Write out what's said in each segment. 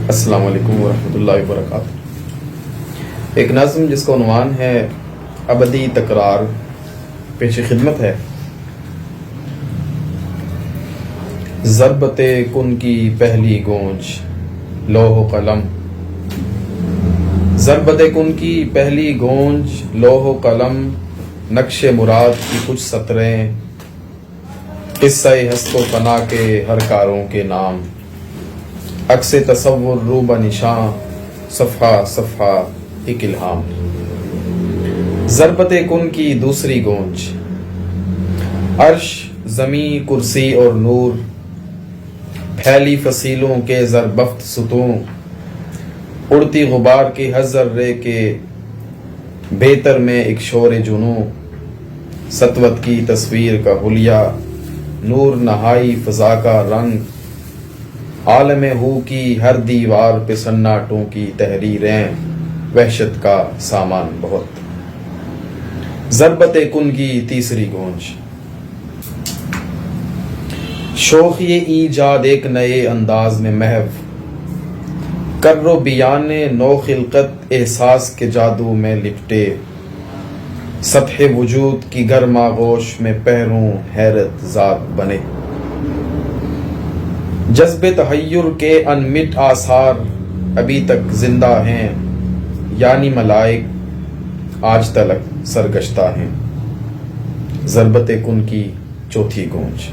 السلام علیکم ورحمۃ اللہ وبرکاتہ۔ ایک نظم جس کا عنوان ہے ابدی تکرار پیش خدمت ہے۔ ضربت کن کی پہلی گونج لوح و قلم، ضربت کن کی پہلی گونج لوح و قلم، نقش مراد کی کچھ سطریں، قصہ ہست و فنا کے ہر کاروں کے نام، عکس تصور رو بنشاں، صفحہ صفحہ ایک الہام۔ ضربت کن کی دوسری گونج، عرش زمیں کرسی اور نور، پھیلی فصیلوں کے زربفت ستون، اڑتی غبار کی ہر ذرے کے بہتر میں ایک شور جنوں، سطوت کی تصویر کا حلیہ، نور نہائی فضا کا رنگ، عالم ہو کی ہر دیوار پہ سناٹوں کی تحریریں، وحشت کا سامان بہت۔ ضربت کن کی تیسری گونج، شوق یہ ایجاد ایک نئے انداز میں محو، کر و بیان نو خلقت احساس کے جادو میں لپٹے، سطح وجود کی گرم آغوش میں پہروں حیرت ذات بنے، جذب تحیر کے انمٹ آثار ابھی تک زندہ ہیں، یعنی ملائک آج تلک سرگشتہ ہیں۔ ضربت کن کی چوتھی گونج،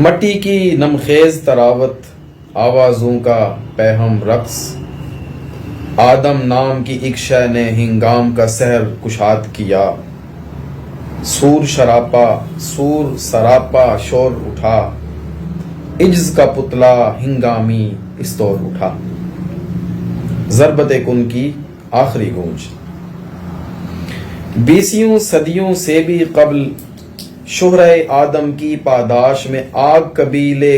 مٹی کی نمخیز تراوت، آوازوں کا پیہم رقص، آدم نام کی ایک شے نے ہنگام کا سحر کشاد کیا، سور سراپا شور اٹھا، عجز کا پتلا ہنگامی استور اٹھا۔ ضربت کن کی آخری گونج، 20 صدیوں سے بھی قبل شہرہ آدم کی پاداش میں آگ قبیلے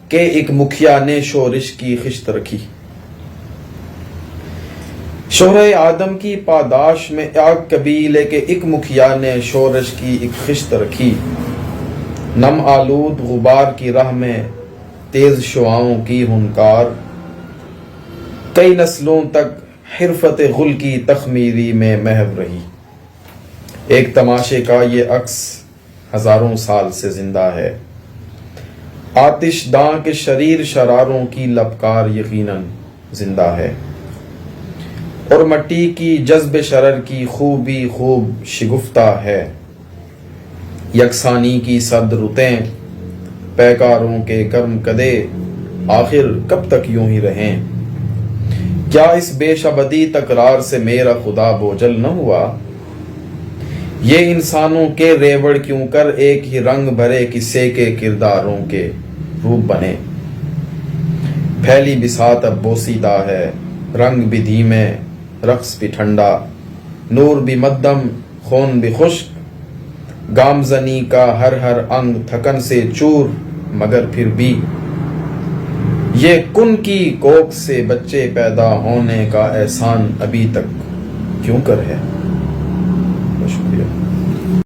کے ایک مکھیا نے شورش کی خشت رکھی، شہرہ آدم کی پاداش میں آگ قبیلے کے ایک مکھیا نے شورش کی ایک خشت رکھی، نم آلود غبار کی راہ میں تیز شعاؤں کی ہنکار، کئی نسلوں تک حرفت غل کی تخمیری میں محو رہی۔ ایک تماشے کا یہ عکس ہزاروں سال سے زندہ ہے، آتش داں کے شریر شراروں کی لبکار یقیناً زندہ ہے، اور مٹی کی جذب شرر کی خوبی خوب شگفتہ ہے، یکسانی کی سرد رتیں پیکاروں کے گرم کدے، آخر کب تک یوں ہی رہیں؟ کیا اس بیش ابدی تکرار سے میرا خدا بوجھل نہ ہوا؟ یہ انسانوں کے ریوڑ کیوں کر ایک ہی رنگ بھرے قصے کے کرداروں کے روپ بنے؟ پھیلی بساط اب بوسیدہ ہے، رنگ بھی دھیمے، رقص بھی ٹھنڈا، نور بھی مدم، خون بھی خشک، گامزنی کا ہر انگ تھکن سے چور، مگر پھر بھی یہ کن کی کوکھ سے بچے پیدا ہونے کا احسان ابھی تک کیوں کر ہے؟ شکریہ۔